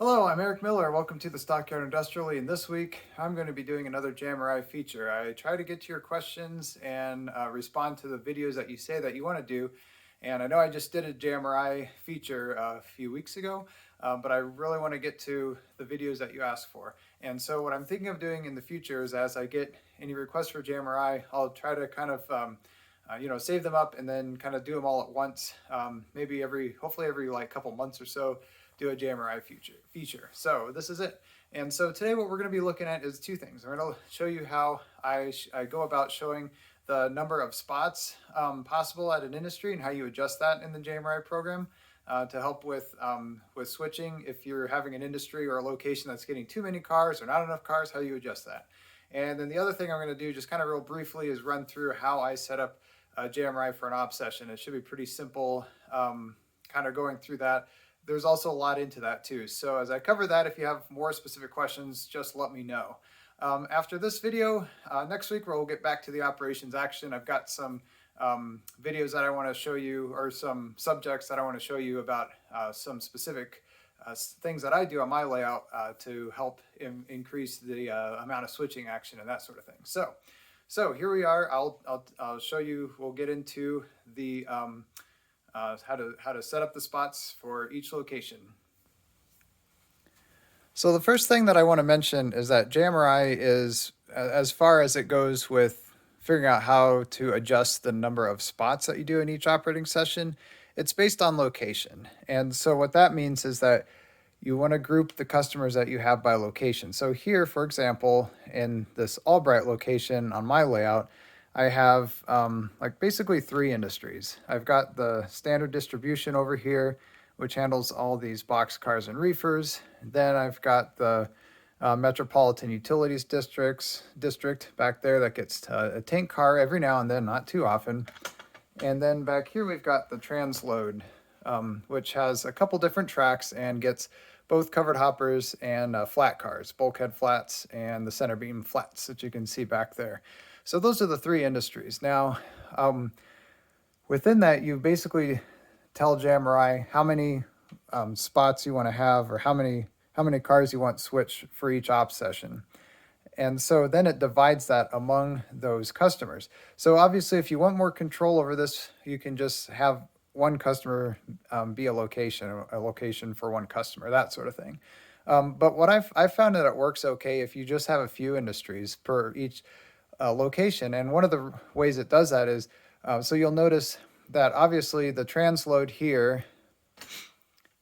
Hello, I'm Eric Miller. Welcome to the Stockyard Industrially. And this week, I'm going to be doing another JMRI feature. I try to get to your questions and respond to the videos that you say that you want to do. And I know I just did a JMRI feature a few weeks ago, but I really want to get to the videos that you asked for. And so what I'm thinking of doing in the future is as I get any requests for JMRI, I'll try to kind of save them up and then kind of do them all at once. Maybe hopefully every like couple months or so, do a JMRI feature. So this is it. And so today what we're going to be looking at is two things. I'm going to show you how I go about showing the number of spots possible at an industry and how you adjust that in the JMRI program to help with switching if you're having an industry or a location that's getting too many cars or not enough cars, how you adjust that. And then the other thing I'm going to do just kind of real briefly is run through how I set up JMRI for an op session. It should be pretty simple kind of going through that. There's also a lot into that too. So as I cover that, if you have more specific questions, just let me know. After this video, next week we'll get back to the operations action. I've got some videos that I want to show you, or some subjects that I want to show you about some specific things that I do on my layout to help increase the amount of switching action and that sort of thing. So here we are. I'll show you. We'll get into the how to set up the spots for each location. So the first thing that I want to mention is that JMRI is, as far as it goes with figuring out how to adjust the number of spots that you do in each operating session, it's based on location. And so what that means is that you want to group the customers that you have by location. So here, for example, in this Albright location on my layout, I have like basically three industries. I've got the standard distribution over here, which handles all these box cars and reefers. Then I've got the Metropolitan Utilities district back there that gets a tank car every now and then, not too often. And then back here we've got the transload, which has a couple different tracks and gets both covered hoppers and flat cars, bulkhead flats and the center beam flats that you can see back there. So those are the three industries. Now, within that, you basically tell JMRI how many spots you want to have, or how many cars you want switched for each op session. And so then it divides that among those customers. So obviously, if you want more control over this, you can just have one customer be a location for one customer, that sort of thing. But what I've found that it works okay if you just have a few industries per each location. And one of the ways it does that is, so you'll notice that obviously the transload here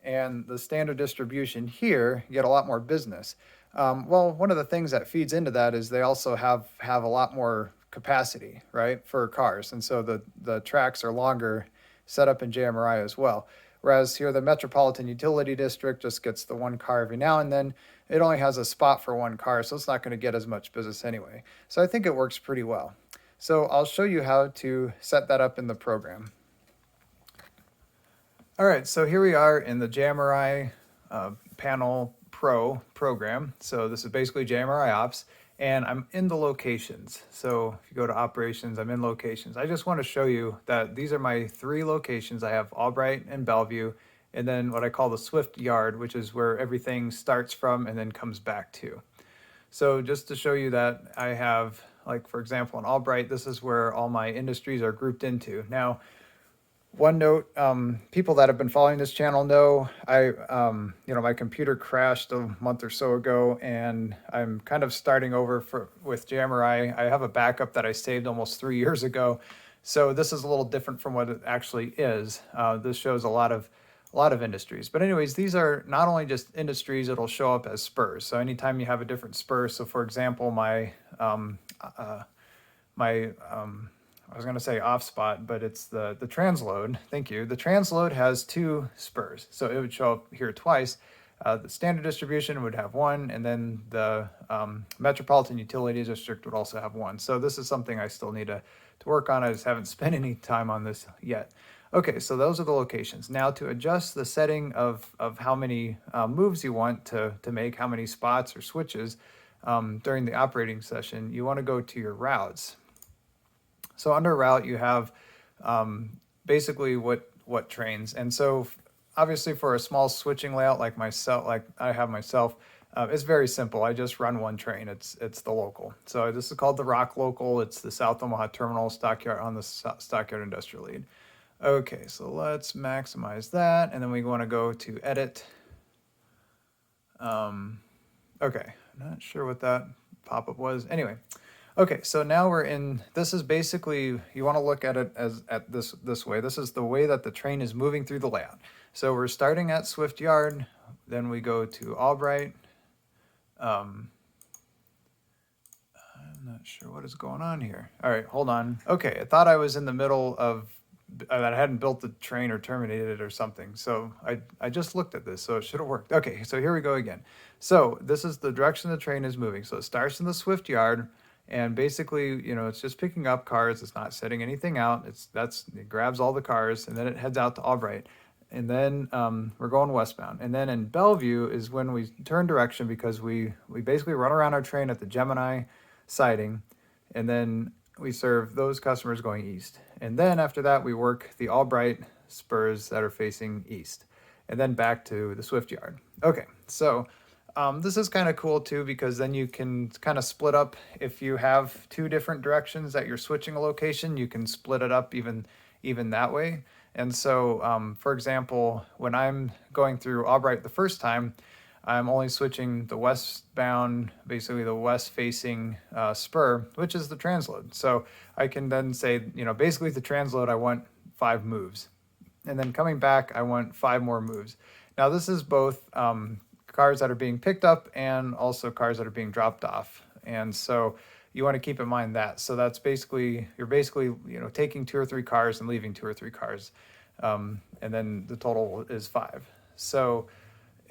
and the standard distribution here get a lot more business. Well, one of the things that feeds into that is they also have a lot more capacity, right, for cars. And so the tracks are longer set up in JMRI as well. Whereas here, the Metropolitan Utility District just gets the one car every now and then. It only has a spot for one car, so it's not going to get as much business anyway. So I think it works pretty well. So I'll show you how to set that up in the program. All right, so here we are in the JMRI Panel Pro program. So this is basically JMRI Ops, and I'm in the locations. So if you go to Operations, I'm in Locations. I just want to show you that these are my three locations. I have Albright and Bellevue, and then what I call the Swift Yard, which is where everything starts from and then comes back to. So just to show you that I have, like for example, in Albright, this is where all my industries are grouped into. Now, one note, people that have been following this channel know my computer crashed a month or so ago, and I'm kind of starting over with JMRI. I have a backup that I saved almost 3 years ago, so this is a little different from what it actually is. This shows a lot of industries. But anyways, these are not only just industries, it'll show up as spurs. So anytime you have a different spur, so for example, I was going to say off spot, but it's the transload. Thank you. The transload has two spurs, so it would show up here twice. The standard distribution would have one, and then the Metropolitan Utilities District would also have one. So this is something I still need to work on. I just haven't spent any time on this yet. Okay, so those are the locations. Now to adjust the setting of how many moves you want to make, how many spots or switches during the operating session, you want to go to your routes. So under route, you have basically what trains. And so obviously for a small switching layout like I have myself, it's very simple. I just run one train. It's the local. So this is called the Rock Local. It's the South Omaha Terminal Stockyard on the Stockyard Industrial Lead. Okay, so let's maximize that, and then we want to go to edit. Okay, I'm not sure what that pop-up was. Anyway, okay, so now we're in, this is basically, you want to look at it as this way. This is the way that the train is moving through the layout. So we're starting at Swift Yard, then we go to Albright. I'm not sure what is going on here. All right, hold on. Okay, I thought I was in the middle of, that I hadn't built the train or terminated it or something. So I just looked at this, so it should have worked. Okay, so here we go again. So this is the direction the train is moving. So it starts in the Swift Yard, and basically, you know, it's just picking up cars. It's not setting anything out. It grabs all the cars, and then it heads out to Albright. And then we're going westbound. And then in Bellevue is when we turn direction, because we basically run around our train at the JMRI siding, and then we serve those customers going east. And then after that, we work the Albright spurs that are facing east, and then back to the Swift Yard. Okay, so this is kind of cool too, because then you can kind of split up. If you have two different directions that you're switching a location, you can split it up even that way. And so, for example, when I'm going through Albright the first time, I'm only switching the westbound, basically the west-facing spur, which is the transload. So I can then say, you know, basically the transload, I want 5 moves. And then coming back, I want 5 more moves. Now this is both cars that are being picked up and also cars that are being dropped off. And so you want to keep in mind that. So that's basically, you're basically, you know, taking 2 or 3 cars and leaving 2 or 3 cars. And then the total is 5. So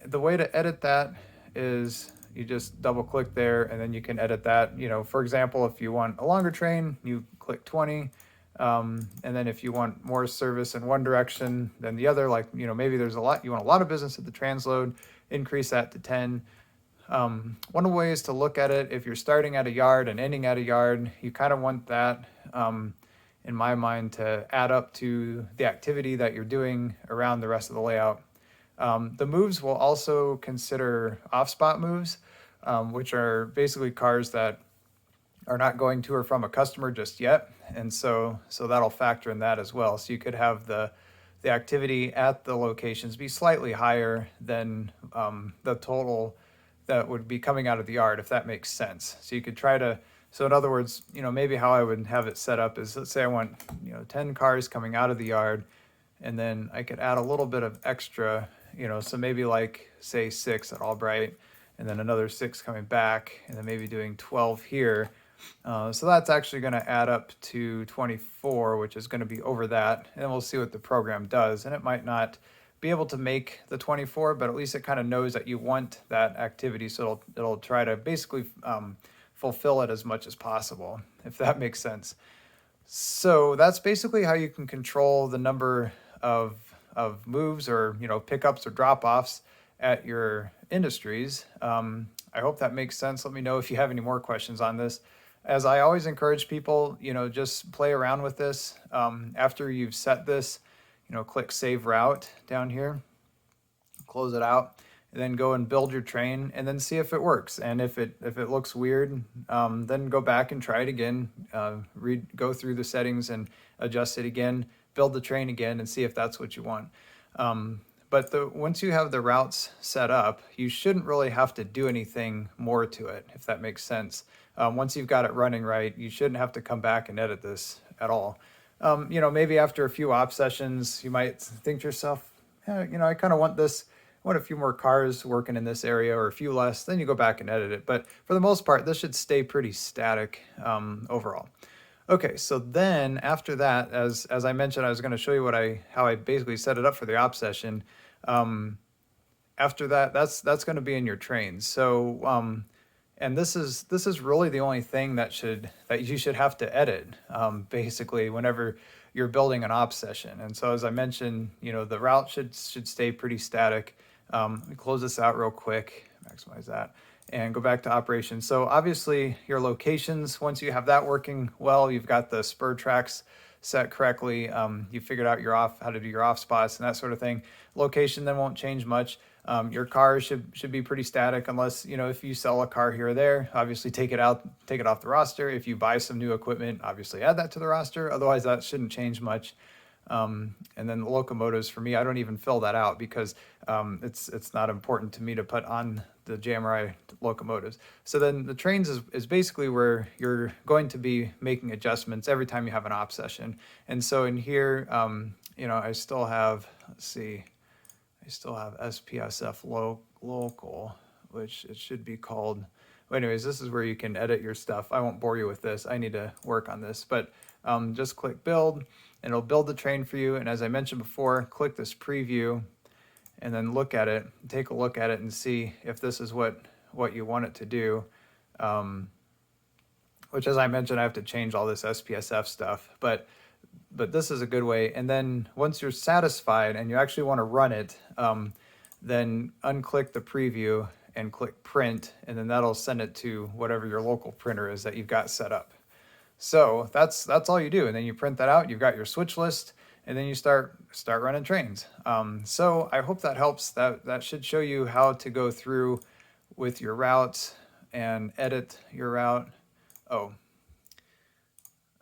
the way to edit that is you just double click there, and then you can edit that. You know, for example, if you want a longer train, you click 20. And then if you want more service in one direction than the other, like, you know, maybe there's you want a lot of business at the transload, increase that to 10. One of the ways to look at it, if you're starting at a yard and ending at a yard, you kind of want that, in my mind, to add up to the activity that you're doing around the rest of the layout. The moves will also consider off-spot moves, which are basically cars that are not going to or from a customer just yet. And so that'll factor in that as well. So you could have the activity at the locations be slightly higher than the total that would be coming out of the yard, if that makes sense. So you could try to, so in other words, you know, maybe how I would have it set up is, let's say I want, you know, 10 cars coming out of the yard, and then I could add a little bit of extra, you know, so maybe like, say 6 at Albright, and then another 6 coming back, and then maybe doing 12 here. So that's actually going to add up to 24, which is going to be over that. And we'll see what the program does. And it might not be able to make the 24, but at least it kind of knows that you want that activity. So it'll try to basically fulfill it as much as possible, if that makes sense. So that's basically how you can control the number of moves, or, you know, pickups or drop-offs at your industries. I hope that makes sense. Let me know if you have any more questions on this. As I always encourage people, you know, just play around with this. After you've set this, you know, click Save Route down here, close it out, and then go and build your train, and then see if it works. And if it looks weird, then go back and try it again. Go through the settings and adjust it again, build the train again, and see if that's what you want. But once you have the routes set up, you shouldn't really have to do anything more to it, if that makes sense. Once you've got it running right, you shouldn't have to come back and edit this at all. You know, maybe after a few op sessions, you might think to yourself, yeah, you know, I kind of want this, I want a few more cars working in this area, or a few less. Then you go back and edit it. But for the most part, this should stay pretty static overall. Okay, so then after that, as I mentioned, I was going to show you how I basically set it up for the op session. After that, that's going to be in your trains. So, and this is really the only thing that you should have to edit, basically, whenever you're building an op session. And so, as I mentioned, you know, the route should stay pretty static. Let me close this out real quick, maximize that, and go back to operations. So obviously your locations, once you have that working well, you've got the spur tracks set correctly, you figured out how to do your off spots and that sort of thing. Location then won't change much. Your car should be pretty static, unless, if you sell a car here or there, obviously take it off the roster. If you buy some new equipment, obviously add that to the roster. Otherwise, that shouldn't change much. And then the locomotives, for me, I don't even fill that out because it's not important to me to put on the JMRI locomotives. So then the trains is basically where you're going to be making adjustments every time you have an op session. And so in here, I still have, let's see, I still have SPSF local, which it should be called. Well, anyways, this is where you can edit your stuff. I won't bore you with this. I need to work on this, but just click build and it'll build the train for you. And as I mentioned before, click this preview and then look at it, take a look at it and see if this is what you want it to do. Which, as I mentioned, I have to change all this SPSF stuff, but this is a good way. And then once you're satisfied and you actually want to run it, then unclick the preview and click print, and then that'll send it to whatever your local printer is that you've got set up. So that's all you do. And then you print that out, you've got your switch list, and then you start running trains. So I hope that helps. That should show you how to go through with your routes and edit your route. Oh,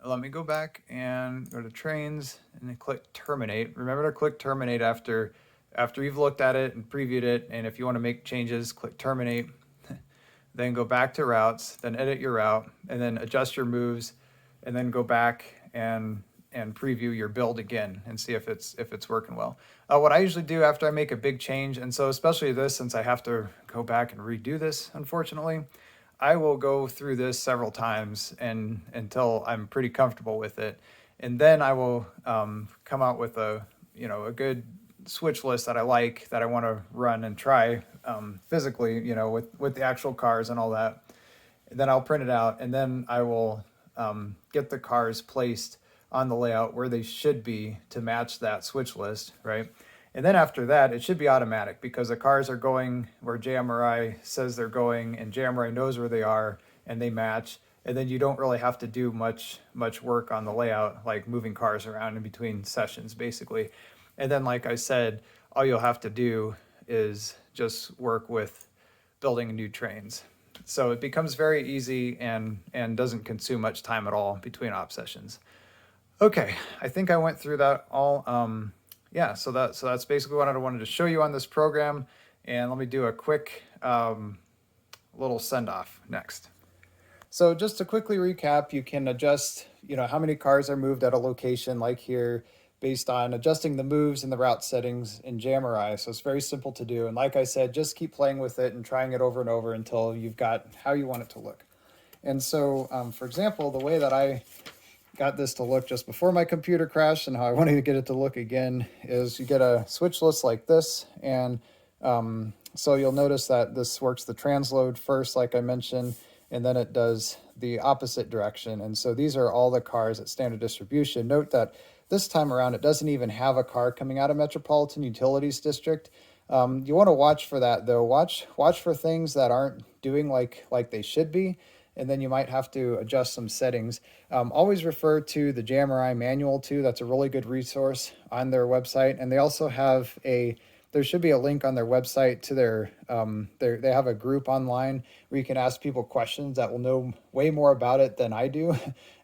let me go back and go to trains and then click terminate. Remember to click terminate after you've looked at it and previewed it. And if you want to make changes, click terminate, then go back to routes, then edit your route, and then adjust your moves, and then go back and preview your build again and see if it's working well. What I usually do after I make a big change, and so especially this, since I have to go back and redo this, unfortunately, I will go through this several times and until I'm pretty comfortable with it. And then I will come out with a good switch list that I like, that I want to run and try physically, with the actual cars and all that. And then I'll print it out, and then I will get the cars placed on the layout where they should be to match that switch list, right? And then after that, it should be automatic because the cars are going where JMRI says they're going, and JMRI knows where they are, and they match. And then you don't really have to do much work on the layout, like moving cars around in between sessions, basically. And then, like I said, all you'll have to do is just work with building new trains. So it becomes very easy and doesn't consume much time at all between op sessions. Okay, I think I went through that all. Yeah, so that's basically what I wanted to show you on this program. And let me do a quick little send-off next. So just to quickly recap, you can adjust, how many cars are moved at a location like here based on adjusting the moves and the route settings in JMRI. So it's very simple to do. And like I said, just keep playing with it and trying it over and over until you've got how you want it to look. And so, for example, the way that I got this to look just before my computer crashed and how I wanted to get it to look again is you get a switch list like this. And so you'll notice that this works the transload first, like I mentioned, and then it does the opposite direction. And so these are all the cars at standard distribution. Note that this time around, it doesn't even have a car coming out of Metropolitan Utilities District. You want to watch for that, though. Watch for things that aren't doing like they should be, and then you might have to adjust some settings. Always refer to the JMRI manual, too. That's a really good resource on their website. And they also have there should be a link on their website to they have a group online where you can ask people questions that will know way more about it than I do.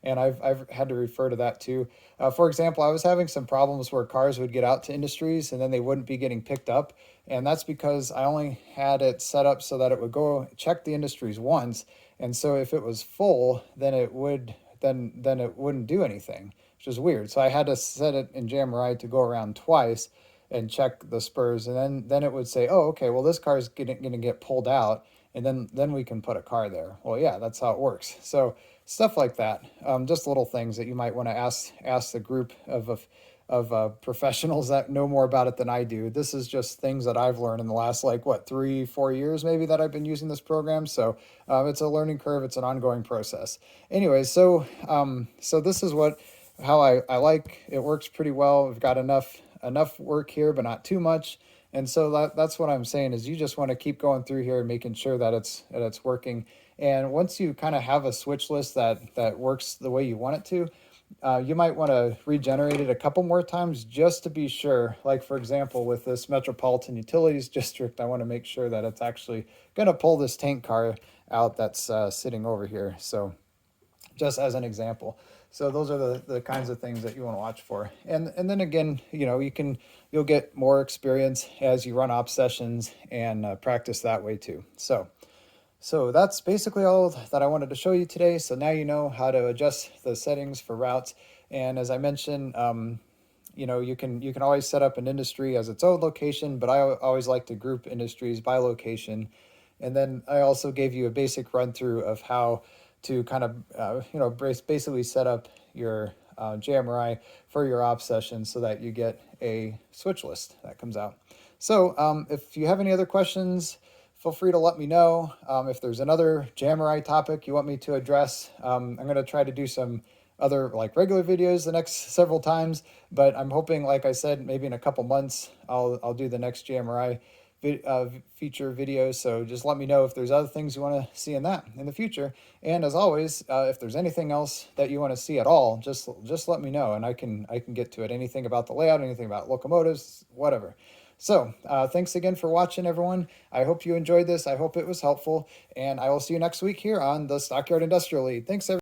And I've had to refer to that too. For example, I was having some problems where cars would get out to industries and then they wouldn't be getting picked up. And that's because I only had it set up so that it would go check the industries once. And so if it was full, then it wouldn't do anything, which is weird. So I had to set it in JMRI to go around twice and check the spurs, and then it would say, oh, okay, well, this car is going to get pulled out, and then we can put a car there. Well, yeah, that's how it works. So stuff like that, just little things that you might want to ask the group of professionals that know more about it than I do. This is just things that I've learned in the last 3-4 years maybe that I've been using this program. So it's a learning curve. It's an ongoing process. Anyways, so this is how I like it. Works pretty well. We've got enough work here, but not too much. And so that's what I'm saying is you just want to keep going through here and making sure that it's working. And once you kind of have a switch list that works the way you want it to, you might want to regenerate it a couple more times just to be sure. Like for example, with this Metropolitan Utilities District, I want to make sure that it's actually going to pull this tank car out that's sitting over here. So just as an example. So those are the kinds of things that you want to watch for. And then again, you'll get more experience as you run op sessions and practice that way too. So that's basically all that I wanted to show you today. So now you know how to adjust the settings for routes. And as I mentioned, you can always set up an industry as its own location, but I always like to group industries by location. And then I also gave you a basic run through of how to kind of basically set up your JMRI for your op session so that you get a switch list that comes out. So if you have any other questions, feel free to let me know. If there's another JMRI topic you want me to address, I'm going to try to do some other like regular videos the next several times, but I'm hoping, like I said, maybe in a couple months I'll do the next JMRI feature video. So just let me know if there's other things you want to see in that in the future. And as always, if there's anything else that you want to see at all, just let me know, and I can get to it. Anything about the layout, anything about locomotives, whatever. So thanks again for watching, everyone. I hope you enjoyed this. I hope it was helpful, and I will see you next week here on the Stockyard Industrial Lead. Thanks, everyone.